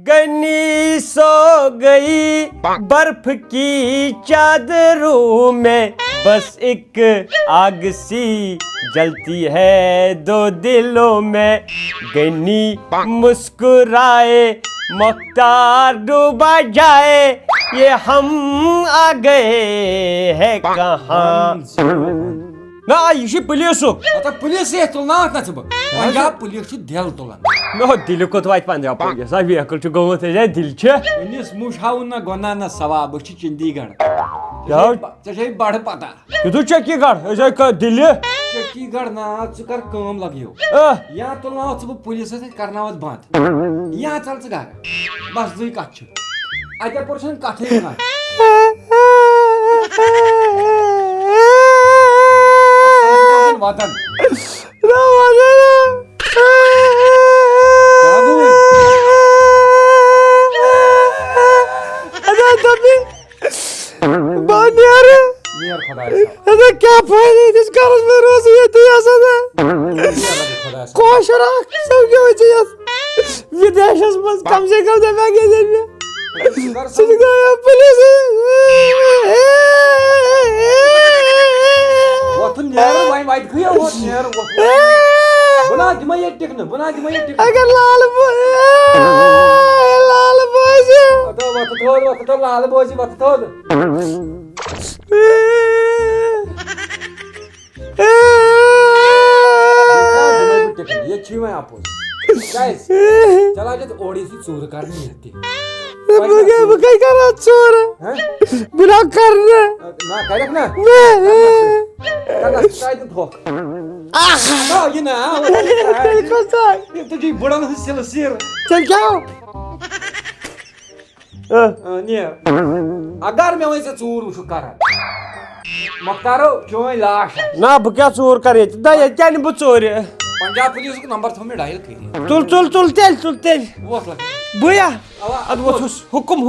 گنی سو گئی برف کی چادروں میں بس ایک آگ سی جلتی ہے دو دلوں میں گنی مسکرائے مختار ڈوبا جائے یہ ہم آ گئے ہیں کہاں نا یہ چھ پولیسک پولیس تلناوت نا ژٕ پنجاب پولیس چھ دل تلان مےٚ دِلہِ کوٚت واتہِ پنجاب پولیس ویکل چھُ گوٚمُت دِل چھِ أنِس مُشہاوُن نہ گۄناہ نہ ثواب أسۍ چھِ چندی گڑھ ژےٚ چھے بڑٕ پتہ یِتھُے چکی گڑھ أسۍ آے دِلہِ چکی گڑھ نا ژٕ کر کٲم لگیو یا تُلناوتھ ژٕ بہٕ پُلیٖسس سۭتۍ کرناوتھ بنٛد یا ژل ژٕ گرٕ بس زٕے کتھ چھِ اتہِ پور چھنہٕ کتھٕے کانٛہہ وطن کیا فٲیدٕ ییٖتِس کالس بہٕ روزٕ ییٚتی کٲشُر اکھ سمکھیو یتھ ودیشس منٛز کم سے کم دپیا گٔژھِتھ مےٚ سُہ چھُ گژھان پُلیٖس وۄتھُن نیرُن وۄنۍ وتہِ گٔیو وۄتھ نیرُن بہٕ نا دِمے ییٚتہِ ٹِکنہٕ بہٕ نا دِمے ییٚتہِ ٹِکنہٕ اگر لال بٲزِ وۄتھٕ تھوٚد لالہٕ بٲزی وۄتھٕ تھوٚد ییٚتہِ چھُے وۄنۍ اپُز کیازِ ژےٚ لاجٮ۪تھ اورٕ یِتھُے ژوٗرٕ کرنہِ ییٚتہِ تہِ بہٕ کَتہِ کرٕ اَتھ ژوٗرٕ بہٕ نا کرنہٕ نہ کَرٮ۪کھ نا کَتہِ دھوکہٕ یہِ نا تُہۍ چھُے بٕڑن ہٕنٛز سِلہٕ سیٖر نیر اگر مےٚ وۄنۍ ژےٚ ژوٗر وٕچھُکھ کران مۄختارو چٲنۍ لاش نہ بہٕ کیٛاہ ژوٗر کرٕ ییٚتہِ نہ ییٚتہِ کیٛاہ نہٕ بہٕ ژوٗرِ پنجاب پُلیٖسُک نمبر تھوٚو مےٚ ڈایل کٔرِتھ تُل تیٚلہِ ووت لگے بہٕ یا اَدٕ ووٚتھُس حُکُم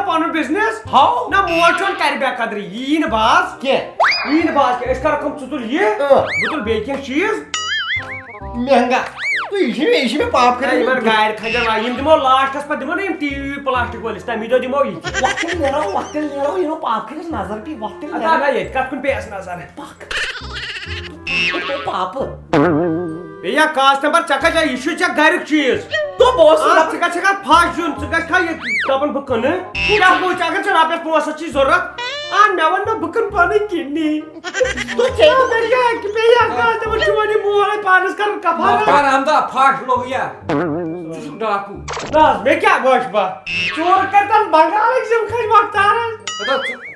پنُن بِزنس نہ مول چون کرِ بے قدری یی نہٕ باز کینٛہہ یی نہٕ باز کینٛہہ أسۍ کرو کٲم ژٕ تُل یہِ بہٕ تُلہٕ بیٚیہِ کینٛہہ چیٖز مہنگا یہِ چھِ مےٚ پاپ کران یِمن گاڑِ کھنجر یِم دِمو لاسٹس پتہٕ دِمو نا یِم ٹی وی پلاسٹِک وٲلِس تمی دۄہ دِمو یہِ نیرو یِمو پاپ کٔرِس نظر پیٚیہِ ییٚتہِ کتھ کُن پیٚیس نظر پاپہٕ بیٚیہِ کاسٹمر ژےٚ کتھ یہِ چھُے ژےٚ گریُک چیٖز ژٕ گژھکھ پھش دیُن ژٕ گژھکھا یہِ دپان بہٕ کٕنہٕ کیٛاہ گوٚو ژےٚ اگر ژےٚ رۄپیس 500 چھی ضروٗرت مےٚ ووٚن نہ بہٕ کٕنہٕ پنٕنۍ کِڈنی کاسٹمر چھُ وۄنۍ یہِ مول پانس کران کفا پھش لوگ یا ژٕ چھُکھ ڈاکوٗ نہ حظ مےٚ کیٛاہ بوش با ژوٗر کٔرۍتن بنگالٕکۍ یِم کھٔتۍ مۄختارن ژٕ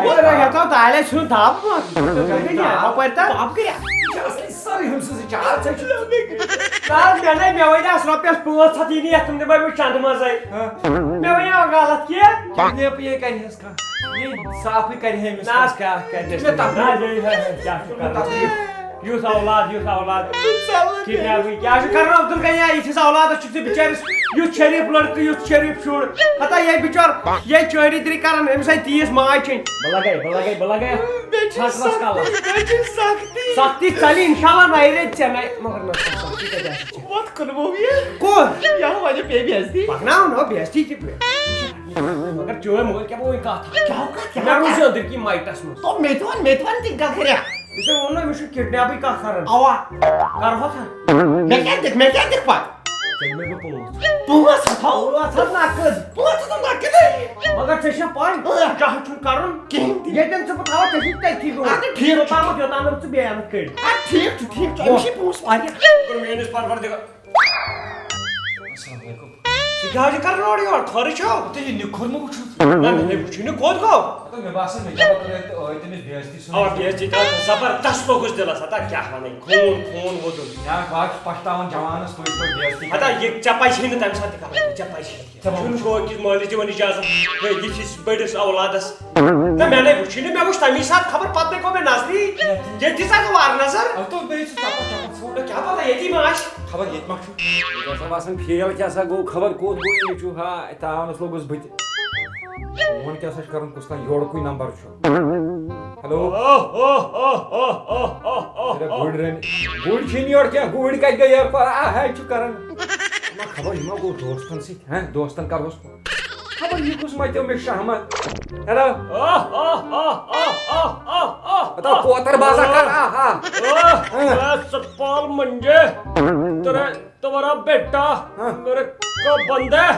کوٚر مےٚ تالے چھُنہٕ دب سٲری ہُمسٕے چال ژےٚ چھُ مےٚ وَنہِ آسہٕ رۄپیس 500 یی نہٕ یتھ تِم دِمے بہٕ چندٕ منٛزے مےٚ وَنیو غلط کینٛہہ یہِ کرِہس کانٛہہ یہِ صافٕے کرِہے أمِس نہ حظ کیٛاہ یُتھ اولاد کِڈنیپٕے کیٛاہ چھُ کران عبدل غنی یِتھِس اولادس چھُکھ ژٕ بِچٲرِس یُتھ شریٖف لڑکہٕ یُتھ شریٖف شُر ہتا یہِ بِچور یہِ چٲری تری کران أمِس آیہِ تیٖژ ماے چیٚنۍ بہٕ لگے سختی ژَلہِ اِنشاءاللہ نَیہِ رٮ۪تہِ ژےٚ مگر پکناوُن ہو بےزتی تہِ مگر چٲنۍ مول کیٛاہ وۄنۍ کتھ مےٚ روٗز أنٛدٕرۍ کِنۍ مایٹس منٛز ژےٚ ووٚن نہ أمِس چھُ کِڈنیپٕے کانٛہہ کران کرہوکھا مگر ژےٚ چھےٚ پاے چاہے چھُنہٕ کرُن ییٚتٮ۪ن ژٕ بہٕ تھاوَتھ ژےٚ چھُے تٔتھی گوٚمُت یوٚتام نہٕ ژٕ بیانہٕ کٔڑۍ میٲنِس پروردِگار السلام علیکُم کیا کر روڑ یور خٲرٕے چھو تو یہ نکھر مو وچھو نہ مےٚ وٕچھُے نہٕ کوٚت گوٚو تو میں باسان میں کیا کرے تو تمس بیزتی سن اور بیزتی زبردست لوگُس دِلس ہتا کیٛاہ وَنٕنۍ خوٗن ووتُن یا باقی پچھتاون جوانس پٲٹھۍ پٲٹھۍ بیزتی ہتا یہِ ژےٚ پَزِہے نہٕ تَمہِ ساتہٕ تہِ کَرُن ژےٚ پَزِہے چھُنہٕ شوقیٖس مٲلِس دِوان اِجازت ہے یِتھِس بٔڑِس اولادس نہ مےٚ نَے وٕچھُے نہٕ مےٚ وٕچھ تَمی ساتہٕ خبر پتہٕ نَے گوٚو مےٚ نظری ییٚتہِ دِژا ژٕ وارٕ نظر اب تو بیٚیہِ چھُ چپا چپا ژھوٚٹ کیٛاہ پتہ ییٚتی ما آسہِ خبر ییٚتہِ ما چھُ مےٚ باسان فیل کیٛاہ سا گوٚو خبر کوٚت گوٚو یہِ چھُ ہا تاونس لوگُس بہٕ تہِ وۄنۍ کیٛاہ سا چھُ کرُن کُس تام یورکُے نمبر چھُ ہیلو گُرۍ رٔنۍ گُرۍ چھِنہٕ یورٕ کینٛہہ گُرۍ کتہِ گٔے یورٕ ہے چھُ کران نہ خبر یہِ ما گوٚو دوستن سۭتۍ ہہ دوستن کرہوس خبر یہِ کُس متیو مےٚ شہمت ہیلو کوتر بازا کر سپال منجے تمہارا بیٹا میرے کو بند ہے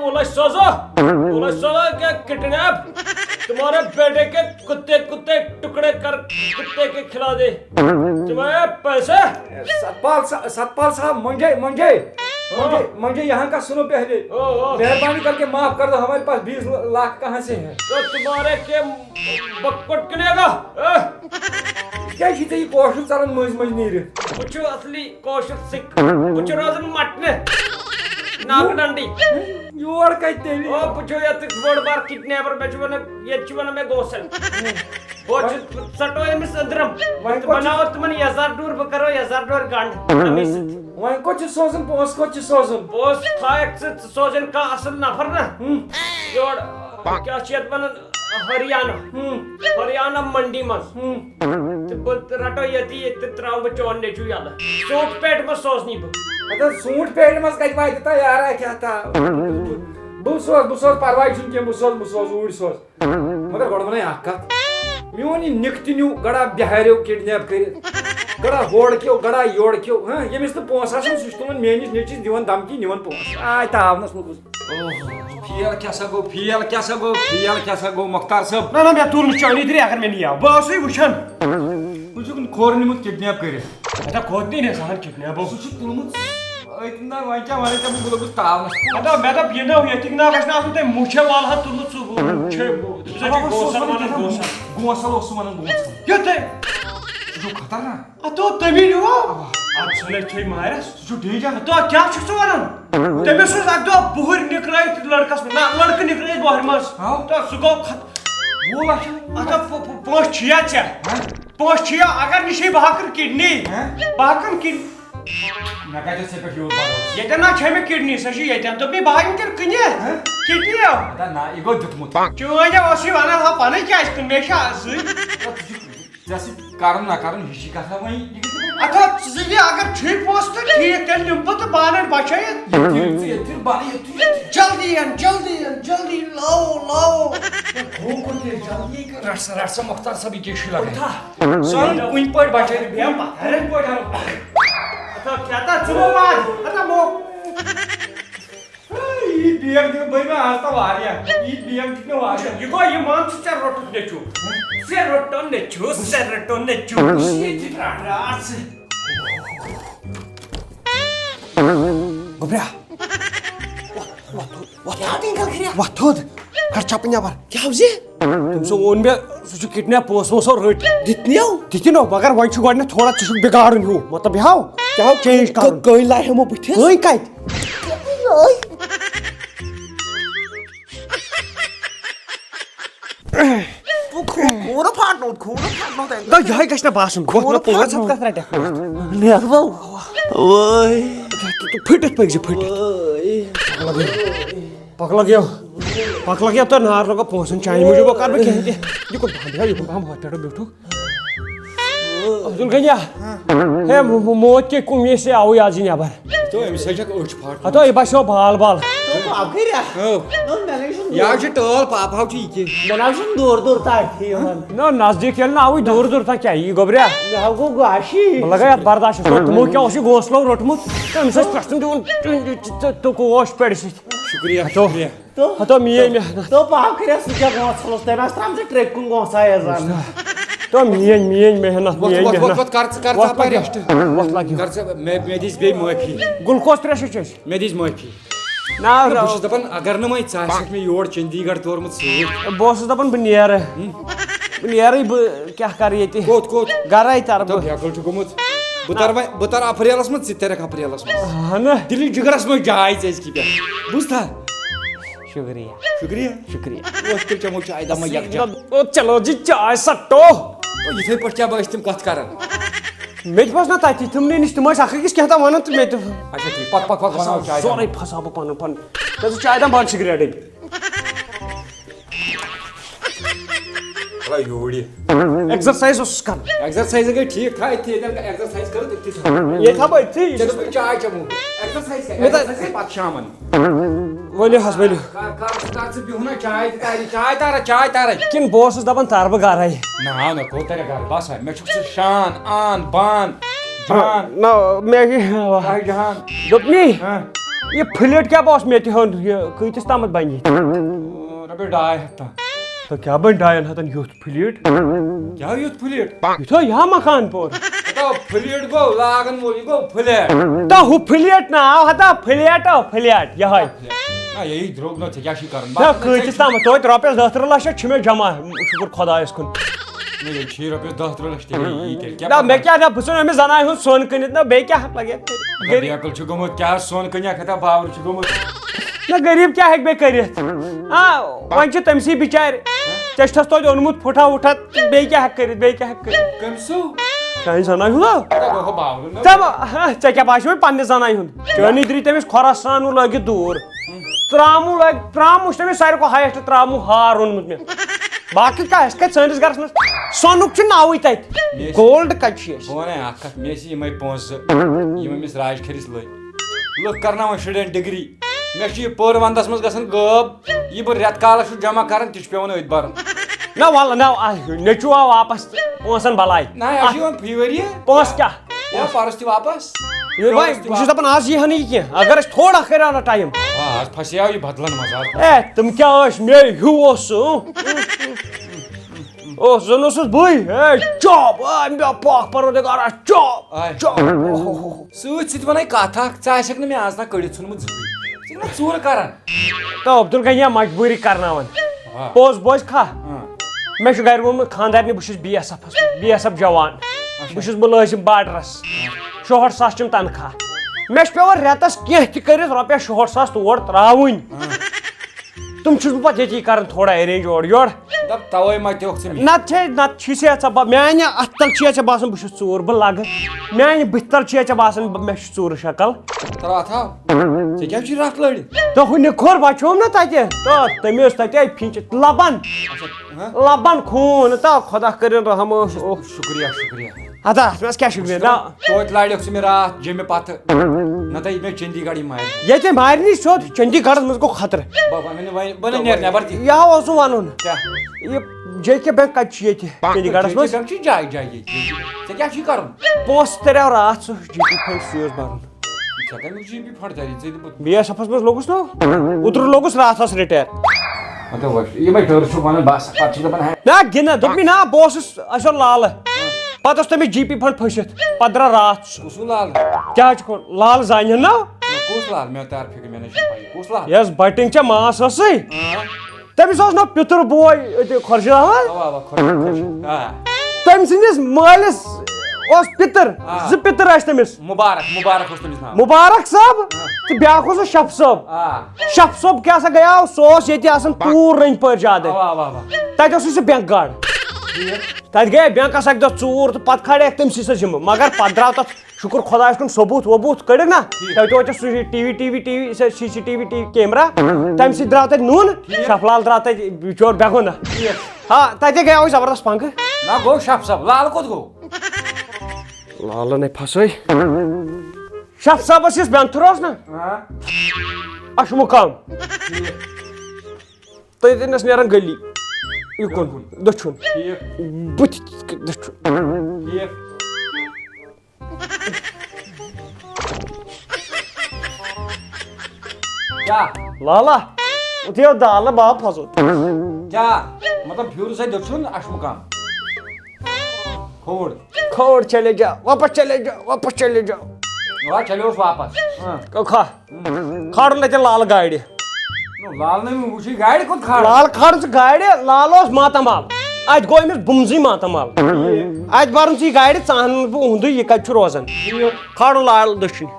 وہ سوزو کیا کڈنیپ تمہارے بیٹے کے کتے ٹکڑے کر کتے کے کھلا دے تمہیں پیسے ستپال صاحب منجے یہاں کا سنو پہلے مہربانی کر کے معاف کر دو ہمارے پاس 20 لاکھ کہاں سے ہے تو تمہارے کے بکوٹ کنے گا کیا چھ ژےٚ یہِ کٲشُر ژلان مٔنٛزۍ نیٖرِتھ بہٕ چھُ اصلی کٲشُر سِکھ بہٕ چھُ روزان مٹنہِ ناگ ڈنڈی یور کتہِ تیٚلہِ بہٕ چھُ ییٚتہِ بوٚڑ بار کِڈنیپر مےٚ چھُ ونان ییٚتہِ چھِ ونان مےٚ گوسن بہٕ چھُس ژٹو أمِس أنٛدرم تہٕ بناوو تِمن یزار ڈوٗر بہٕ کرو یزار ڈوٗر گنڈ تَمے سۭتۍ وۄنۍ کوٚت چھُ سوزُن پونٛسہٕ کوٚت چھُ سوزُن پونٛسہٕ تھایکھ ژٕ سوزن کانٛہہ اصٕل نفر نا یور کیٛاہ چھِ یتھ ونان ہریانہ منڈی منٛز تہٕ بہٕ رٹو ییٚتی ییٚتہِ تراو بہٕ چون نیٚچوٗ یلہٕ ژوٗنٛٹھ پیٹہِ منٛز سوزنی بہٕ اگر ژوٗنٛٹھۍ پیٹہِ منٛز کتہِ واتہِ تیارا کیٛاہ تھا بہٕ سوز پرواے چھُنہٕ کینٛہہ بہٕ سوز اوٗرۍ سوز مگر گۄڈٕ ونے اکھ کتھ میون یہِ نِکہٕ تہِ نیوٗ گڑا بِہاریو کِڈنیپ کٔرِتھ گڑا ہورٕ کیو گڑا یورٕ کیو ییٚمِس نہٕ پونٛسہٕ آسان سُہ چھُ تُلان میٲنِس نیٚچوِس دِوان دمکی نِوان پونٛسہٕ آے تاونس لوٚگُس فیل کیٛاہ سا گوٚو مختار صٲب نہ مےٚ تُل نہٕ چٲنی طریٖقہٕ اگر مےٚ نِیاو بہٕ اوسُے وٕچھان بہٕ چھُکھ کھور نِمُت کِڈنیپ کٔرِتھ اچھا کھوٚت نہٕ اِنسان کِڈنیپ سُہ چھُ تُلمُت أتۍ نہ وۄنۍ کیٛاہ وَنَے ژےٚ بہٕ لوٚگُس تاونس مےٚ دوٚپ یہِ نو ییٚتِکۍ ناو گژھِ نہٕ آسُن تۄہہِ مُچھے والہا تُلمُت سُہ گوسل اوس سُہ وَنان گوسل یُتھٕے سُہ چھُ خطرناک اتو تٔمی نیوٗ اتھ ژھٕنَے ژھٕے مارٮ۪س سُہ چھُ ڈینجر تو کیٛاہ چھُکھ ژٕ وَنان تٔمِس اوس اکہِ دۄہ بُہٕرۍ نِکرٲیِتھ لڑکس نہ لڑکہٕ نِکرٲیِتھ بۄہرِ منٛز تہٕ سُہ گوٚو 20 لچھ اچھا پونٛسہٕ چھِیا ژےٚ پونٛسہٕ چھِیا اگر نِشے بہٕ ہا کٕنہٕ کِڈنی بہٕ ہا کٕنہٕ کِڈنی مےٚ کتہِ ژےٚ پٮ۪ٹھ یوٗت بروسہٕ ییٚتٮ۪ن نہ چھے مےٚ کِڈنی سۄ چھِ ییٚتٮ۪ن دوٚپ مےٚ بہٕ ہا تیٚلہِ کٕنہِ کِڈنی نہ یہِ گوٚو دیُتمُت چٲنۍ اوسُے وَنان ہا پَنٕنۍ کیٛازِ کٕن مےٚ چھِ سۭتۍ ژےٚ سۭتۍ کرُن نہ کرُن یہِ چھِ کتھا وۄنۍ اَتھا ژٕ دِ اگر چھُے پونٛسہٕ تہٕ ٹھیٖک تیٚلہِ نِمہٕ بہٕ تہٕ بہٕ اَنہٕ بچٲیِتھ جلدی لاو رٹ سا مختار صٲب یہِ کیٛاہ چھُ لگان سُہ اَنُن کُنہِ پٲٹھۍ بچٲیِتھ بیٚیہِ پتھرن پٲٹھۍ اَنُن ژٕ مو واد اَتا مو یہِ بیگ دِنہٕ بٔے مےٚ آز تہٕ واریاہ یہِ بیگ دِتھ مےٚ واریاہ یہِ گوٚو یہِ مان ژٕ ژےٚ روٚٹُتھ نیٚچوٗ ژےٚ روٚٹو نیٚچوٗ ییٚتہِ رٹ ژٕ گوٚبرا وۄتھُد کر چپن نٮ۪بر کیٛاہ حظ یہِ تٔمۍ سُہ ووٚن مےٚ سُہ چھُ کِڈنیپ پونٛسہٕ وونٛسو رٔٹۍ دِتِنو مگر وۄنۍ چھُ گۄڈٕنٮ۪تھ تھوڑا ژٕ چھُکھ بِگاڑُن ہیوٗ مطلب یہِ ہاو کیٛاہ چینج کرُن کٔنۍ لاے ہٮ۪مو بٕتھِس کٕہٕنۍ کتہِ یِہوے گژھِ نہ باسُن پانٛژھ ہتھ کتھ رٹکھ پھٕٹِتھ پٔکۍ زِ پکھ لگیو تہٕ نار لگو پونٛسن چانہِ موٗجوٗب کر بہٕ کینٛہہ تہِ یہِ کوٚت بنٛد یہِ کوٚت ہۄتھ پٮ۪ٹھ بیوٗٹھُکھ عبدُل غنیا ہے موت کے کُنہِ سے آوُے آز یہِ نٮ۪بر أمِس ہَے چھکھ أچھ پھاٹ ہتو یہِ باسیو بال بال یہِ حظ چھِ ٹٲل پاپہٕ ہاو چھُ یہِ کہِ نہ نزدیٖک ییٚلہِ نہٕ آوُے دوٗر دوٗر تام کیٛاہ یی گوٚبریا بہٕ لگے یتھ برداشس تِمو کیٛاہ اوس یہِ گوسلو روٚٹمُت تہٕ أمِس ٲسۍ پرٛژھُن دِوُن تہٕ کوش پٮ۪ڑِ سۭتۍ شُکریہ ہتو میٲنۍ محنت تو میٲنۍ محنت مےٚ دِژ بیٚیہِ معٲفی گلکوز ترٛےٚ چھِ أسۍ مےٚ دِژ معٲفی بہٕ نا چھُس دَپان اگر نہٕ وۄنۍ ژٕ آسکھ مےٚ یور چندی گڑھ تورمُت سۭتۍ بہٕ اوسُس دَپان بہٕ نیرٕے بہٕ کیٛاہ کَرٕ ییٚتہِ کوٚت گَرَے تَرٕ بہٕ بیکل چھُ گوٚمُت بہٕ تَرٕ اپریلَس منٛز ژٕ تہِ تَرَکھ اپریلَس منٛز اہنہٕ دِلہِ جِگرَس منٛز جاے ژےٚ أزکہِ پٮ۪ٹھ بوٗزتھا شُکریہ شُکریہ شُکریہ تیٚلہِ چٮ۪مو چاے دَما یکجا چلو جی چاے سَٹو یِتھٕے پٲٹھۍ کیٛاہ بہٕ ٲسۍ تِم کَتھ کران مےٚ تہِ پھس نا تَتی تِمنٕے نِش تِم ٲسۍ اکھ أکِس کینٛہہ تام وَنان تہٕ مےٚ تہِ اچھا ٹھیٖک پَک بَناو چاے سورُے پھساو بہٕ پَنُن پَنُن ژٕ چاے دام بنٛد سِگریٹٕے یوٗرۍ ایٚکزرسایز اوسُس کران ایٚکزرسایز گٔے ٹھیٖک تھاو أتھی ییٚتٮ۪ن ایٚکزرسایز کٔرٕتھ أتھی ییٚتہِ تھاو بہٕ أتھی ژےٚ دوٚپُے چاے چٮ۪مو ایٚکزرسایز کَرِ پَتہٕ شامَن ؤلِو حظ ؤلِو کر ژٕ بِہُن چاے تہِ تاری چاے تارے کِنہٕ بہٕ اوسُس دَپان تَرٕ بہٕ گَرَے نہ کوٚت تَرِ گرٕ بَس مےٚ چھُکھ ژٕ شان آن بان جان نہ مےٚ جہان دوٚپنی یہِ پھٕلِٹ کیٛاہ اوس مےٚ تہِ ہیوٚن یہِ کۭتِس تامَتھ بَنہِ یہِ رۄپیہِ 2.5 تام تہٕ کیٛاہ بَنہِ 2.5 ہَتَن یُتھ پھٕلیٹ کیٛاہ یُتھ پھٕلیٹ یُتھ یا مکان پور پھٕلیٹ گوٚو لاگان وول یہِ گوٚو پھٕلیٹ تا ہُہ پھٕلیٹ ناو ہتا پھٕلیٹ یِہوے نہ یی درٛوگ نہ ژےٚ کیٛاہ چھُے کَرُن نہ کۭتِس تامَتھ توتہِ رۄپیَس 10-13 لَچھ چھِ مےٚ جمع شُکُر خۄدایَس کُن ییٚلہِ چھِی رۄپیَس 10-13 لَچھ تیٚلہِ نہ مےٚ کیٛاہ نہ بہٕ ژھٕنو أمِس زَنانہِ ہُنٛد سۄن کٕنِتھ نہ بیٚیہِ کیٛاہ ہٮ۪کہٕ لَگہِ بیکٕل چھُ گوٚمُت کیٛاہ سۄن کٕنیٛاکھ ہَتا باور چھُ گوٚمُت نہ غریٖب کیٛاہ ہٮ۪کہِ بیٚیہِ کٔرِتھ وۄنۍ چھِ تٔمسٕے بِچارِ ژےٚ چھُتھَس توتہِ اوٚنمُت پھٕٹھا وُٹھا بیٚیہِ کیٛاہ ہٮ۪کہٕ کٔرِتھ کٔمۍ سُہ چانہِ زَنانہِ ہُنٛد گوٚو باورٕ ژےٚ کیٛاہ باسیوٕے پنٛنہِ زَنانہِ ہُنٛد چٲنی درٛاے تٔمِس کھۄرَس سرٛانوٗ لٲگِتھ دوٗر ترٛاموٗ چھُ تٔمِس ساروی کھۄتہٕ ہایسٹ ترٛاموٗ ہار اوٚنمُت مےٚ باقٕے کیٛاہ اَسہِ کَتہِ سٲنِس گَرَس منٛز سۄنُک چھُ ناوٕے تَتہِ گولڈ کَتہِ چھِ أسۍ بہٕ وَنَے اَکھ کَتھ مےٚ ٲسۍ یِمَے پونٛسہٕ یِم أمِس راج کھٔرِس لٔگۍ لُکھ کَرناوان شُرٮ۪ن ڈِگری مےٚ چھُ یہِ پٔر وَنٛدَس منٛز گژھان غٲب یہِ بہٕ رٮ۪تہٕ کالَس چھُس جمع کَران تہِ چھُ پٮ۪وان أتھۍ بَرُن نہ وَلہٕ نہ نیٚچوٗ آو واپَس پونٛسَن بَلاے نہ اَسہِ چھُ یِوان فی ؤریہِ پونٛسہٕ کیٛاہ یا پَرُس تہِ واپَس بہٕ چھُس دَپان آز یی ہا نہٕ یہِ کینٛہہ اگر أسۍ تھوڑا کَریو نا ٹایم آز پھسیو یہِ بدلَن منٛز اے تِم کیٛاہ ٲسۍ مے ہیوٗ اوس سُہ زَن اوسُس بٕے اے چاپ مےٚ پاک پَروردِگارا چاپ سۭتۍ سۭتۍ وَنَے کَتھ اَکھ ژٕ آسٮ۪کھ نہٕ مےٚ آز تام کٔڑِتھ ژھٕنمُت زٕہٕنۍ ژٕ چھُکھ نا ژوٗرٕ کَران تو عبدُل غنیہ مجبوٗری کَرناوان پوٚز بوز کھا مےٚ چھُ گَرِ ووٚنمُت خاندارنہِ بہٕ چھُس BSF جوان بہٕ چھُس مُلٲزِم باڈرَس 64,000 چھُم تنخواہ مےٚ چھُ پٮ۪وان رٮ۪تَس کینٛہہ تہِ کٔرِتھ رۄپیَس 64,000 تور ترٛاوٕنۍ تِم چھُس بہٕ پَتہٕ ییٚتی کَران تھوڑا اٮ۪رینٛج اورٕ یورٕ دَپ تَوَے ما دِیُکھ ژٕ مےٚ نَتہٕ چھُے ژےٚ میانہِ اَتھٕ تَل چھُیا ژےٚ باسان بہٕ چھُس ژوٗر بہٕ لَگہٕ میانہِ بٕتھِ تَل چھُیا ژےٚ باسان مےٚ چھُ ژوٗرٕ شکل ترٛاو تھاو ژےٚ کیٛاہ چھُے رَتھ لٲڑِتھ تہٕ ہُہ نِکھور بَچوم نا تَتہِ تہٕ تٔمۍ ٲس تَتہِ پھِنچِتھ لَبَن خوٗن تہٕ خۄدا کٔرِنۍ رحم شُکریہ شُکریہ اَدا اَتھ منٛز کیٛاہ چھُکھ نہ توتہِ لاڑیوکھ ژٕ مےٚ راتھ جیٚمہِ پَتہٕ نَتہٕ مےٚ چندی گڑھ یہِ مارِ ییٚتہِ مارنی سیوٚد چندی گڑھس منٛز گوٚو خطرٕ بہٕ نہٕ نیرٕ نٮ۪بر تہِ یہِ اوسُم وَنُن یہِ JK بینک کَتہِ چھُ ییٚتہِ چندی گڑھس منٛز چھِ جایہِ جایہِ ییٚتہِ ژےٚ کیٛاہ چھُے کَرُن پونٛسہٕ تریو راتھ سُہ GP فنڈ سُے اوس بَرُن ژےٚ کَمیُک GP فنڈ تَری ژےٚ دِمُت BSF منٛز لوٚگُس نا اوترٕ لوٚگُس راتھَس رِٹیر یِمے ٹٲر چھُکھ وَنان بَس پَتہٕ چھِ دَپان نہ گِنٛدان دوٚپمے نہ بہٕ اوسُس اَسہِ اوٚن لالہٕ پَتہٕ اوس تٔمِس GP فنڈ پھٔسِتھ پَتہٕ درٛاو راتھ سُہ کُس لال کیٛاہ چھُ لال زانہِ نا کُس لال مےٚ تَر فِکر مےٚ نہ چھِ پَیی کُس لال یۄس بَٹِنگ ژےٚ ماس ٲسٕے تٔمِس اوس نا پِتُر بوے خۄرشیٖد احمد تٔمۍ سٕنٛدِس مٲلِس اوس پِتٕر 2 پِتٕر ٲسۍ تٔمِس مُبارک اوس تٔمِس ناو مُبارک صٲب تہٕ بیٛاکھ اوس شف صٲب شف صٲب کیٛاہ سا گٔیاو سُہ اوس ییٚتہِ آسان توٗر رٔنۍ پٲرۍ زیادٕ تَتہِ اوسُے سُہ بینک گاڈ تَتہِ گٔیے بینکَس اَکہِ دۄہ ژوٗر تہٕ پَتہٕ کھالٮ۪کھ تٔمۍ سٕے سۄ ذِمہٕ مگر پَتہٕ درٛاو تَتھ شُکُر خۄدایَس کُن ثوبوٗت ووبوٗت کٔڑِکھ نا تَتہِ وٲتِکھ سُہ CCTV کیمرا تَمہِ سۭتۍ درٛاو تَتہِ نوٗن شف لال درٛاو تَتہِ بِچور بٮ۪گُن تَتے گٔیاو زبردست پنٛکہٕ نہ گوٚو شف صٲب لال کوٚت گوٚو لالہٕ نے پھسٲے شف صٲبَس یُس بینتھٕر اوس نا اَشمُقام تٔتِنَس نیران گلی یُکُن دٔچھُن بٕتھِ دٔچھُن لالا یُتھُے دالہٕ باب پھسو کیٛاہ مطلب پھیوٗر سا دٔچھُن اَشمُقام کھووُر کھوڑ چلے جاؤ واپس چلے جاؤ واپس چلے جاؤ چلو واپس کھا کھاڑن لتہِ لال گاڑِ لال نہیں وچھی گاڑی کھوت کھاڑ لال کھاڑن ژٕ گاڑِ لال اوس ماتامال اتہِ گوٚو أمِس بُمزٕے ماتامال اتہِ برُن ژٕ یہِ گاڑِ ژاہن بہٕ اُہُنٛدُے یہِ کتہِ چھُ روزان کھاڑُن لال دٔچھِنۍ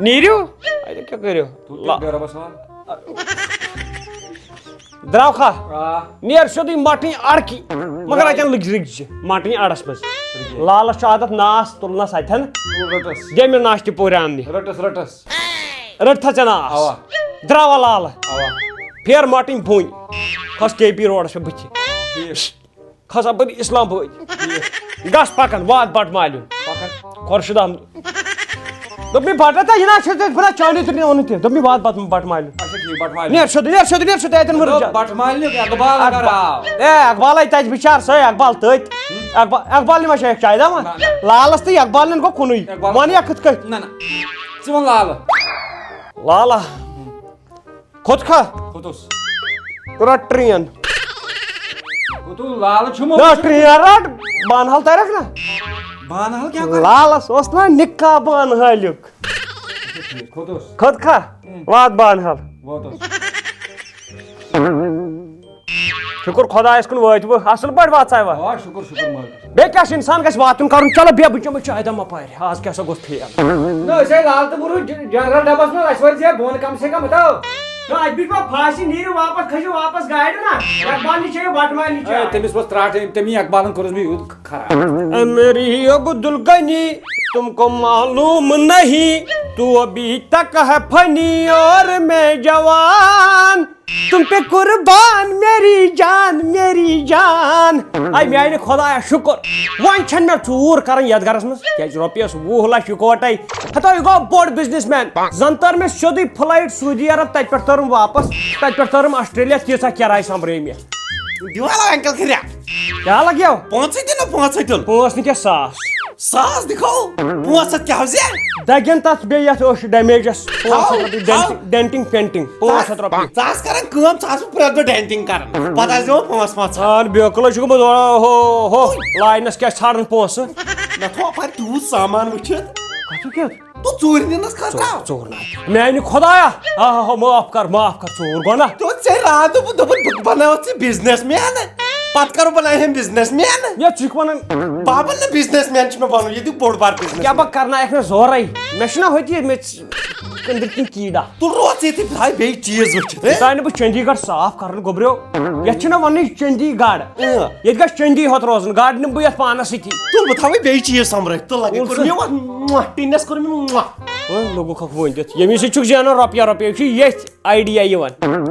نیٖرِو اَتہِ کیٛاہ کٔرِو درٛاو کھا نیر سیوٚدُے مٹٕنۍ اڑکی مگر اتٮ۪ن رٕکزِ مٹٕنۍ اڑس منٛز لالس چھُ عادت ناس تُلنس اتٮ۪ن رٹس دِ مےٚ ناشتہِ پوٗرٕ اننہِ رٹس رٹس رٔٹتھا ژےٚ ناس اوا درٛاوا لالہٕ اوا پھیر مٹٕنۍ بوٚنۍ کھس کے پی روڈس پٮ۪ٹھ بٕتھِ کھس اپٲرۍ اسلام بٲدۍ گژھ پکان وات بٹ مالیُن خۄرشِد احمد دوٚپ مےٚ بٹا تہ یہِ نا چھُ ژےٚ بڑا چاندی تہِ اوٚنُتھ تہِ دوٚپ مےٚ وات بٹ مالیُن نیر سیوٚدُے نیر سیوٚدُے نیر سیوٚدُے اتٮ۪ن مٔرٕج بٹ مالنیُک اقبال اگر آو اے اقبالے تتہِ بِچار سۄے اقبال تٔتۍ اقبال ما چھِ چاہے دما لالس تہٕ اقبالن گوٚو کُنُے ون یا کِتھ کٔٹھۍ نہ نہ ژٕ وَن لالہٕ لالا کھوٚت کھا کھوٚتُس رٹ ٹرین کھوٚتُس لالہٕ چھُمو نہ ٹرین رٹ بانہال ترکھ نا بانہل کیٛاہ لالس اوس نا نکاح بانہالُک کھوٚتُس کھوٚت کھا وات بانہال ووتُس شُکر خۄدایس کُن وٲتوٕ اصل پٲٹھۍ واژاوا آ شُکر شُکر مٲلکس بیٚیہِ کیٛاہ چھُ اِنسان گژھِ واتُن کرُن چلو بیٚہہ بہٕ چمہٕ چاے دم اپارِ آز کیٛاہ سا گوٚژھ فیل نہ أسۍ آے لال تہٕ بوٚرُو جنرل ڈبس منٛز اَسہِ وٲتۍ بۄن کم سے کم تو اتہِ بِہِو پھاسہِ نیٖرِو واپس کھٔسِو واپس گاڑِ نا اقبال نِش چیٚیِو بٹ مالنہِ چاے تٔمِس پوٚتُس ترٛاٹھ تٔمی اقبالن کوٚرُس بہٕ یوٗت خراب میری عبد الغنی تم کو معلوم نہیں تو ابھی تک ہے فنی اور میں جوان تم پہ قربان میری جان آے میانہِ خۄدایا شُکر وۄنۍ چھنہٕ مےٚ ژوٗر کران یتھ گرس منٛز کیازِ رۄپیس 20 لچھ اِکوٹے ہتو یہِ گوٚو بوٚڑ بِزنس مین زن تٔر مےٚ سیوٚدُے فلایٹ سعوٗدی عرب تتہِ پٮ۪ٹھ تٔرٕم واپس تتہِ پٮ۪ٹھ تٔرٕم آسٹریلیا تیٖژاہ کِراے سمبرٲے مےٚ دیوالا انکل کھریا کیٛاہ لگیو پانٛژھ دِنو پانٛژھ دِن پانٛژھ نہٕ کینٛہہ ساس دِکھو پانٛژھ ہتھ کیٛاہ زِ دگن تتھ بیٚیہِ یتھ أچھ ڈیمیجس 500 رۄپیہِ ڈینٹنگ پینٹنگ 500 رۄپیہِ ژٕ آس کران کٲم ژٕ آس پرٛٮ۪تھ دۄہ ڈینٹنگ کران پتہٕ آسہِ دِوان پانٛژھ پانٛژھ اہن بیوکلے چھُ گوٚمُت ہو لاینس کیٛاہ ژھانڈان پونٛسہٕ مےٚ تھوٚو اپارِ تیوٗت سامان وٕچھِتھ کتھُک کیٛاہ تو ژوٗرِ نِنس خٲطرٕ ژوٗر نا میانہِ خۄدایا ہو معاف کر ژوٗر گوٚو نا تو ژےٚ راتھ دوٚپُت بہٕ بناوتھ ژٕ بِزنس مین پتہٕ کرو بناے ہم بِزنس مین یا ژٕ چھُکھ ونان بابن نہٕ بِزنس مین چھُ مےٚ بنُن ییٚتیُک بوٚڑ بار بِزنس کیٛاہ بہٕ کرنایکھ مےٚ زورے مےٚ چھُنہ ہوٚتہِ مےٚ أنٛدٕرۍ کِنۍ کیٖڑا تُل روز ژٕ ییٚتہِ درٛاے بیٚیہِ چیٖز وٕچھِتھ یوٚتانۍ نہٕ بہٕ چندی گڑھ صاف کران گوٚبریو یتھ چھُنہ وننٕے چندی گڑھ ییٚتہِ گژھِ چندی ہوت روزُن گاڑِ نِمہٕ بہٕ یتھ پانس سۭتی تُل بہٕ تھاوے بیٚیہِ چیٖز سمبرٲیِتھ تُل لگے کوٚر مےٚ ٹِنس کوٚر مےٚ لوٚگُکھ ؤنۍ دِتھ ییٚمہِ سۭتۍ چھُکھ زینان رۄپیہِ یہِ چھُ ییٚتھۍ آیڈیا یِوان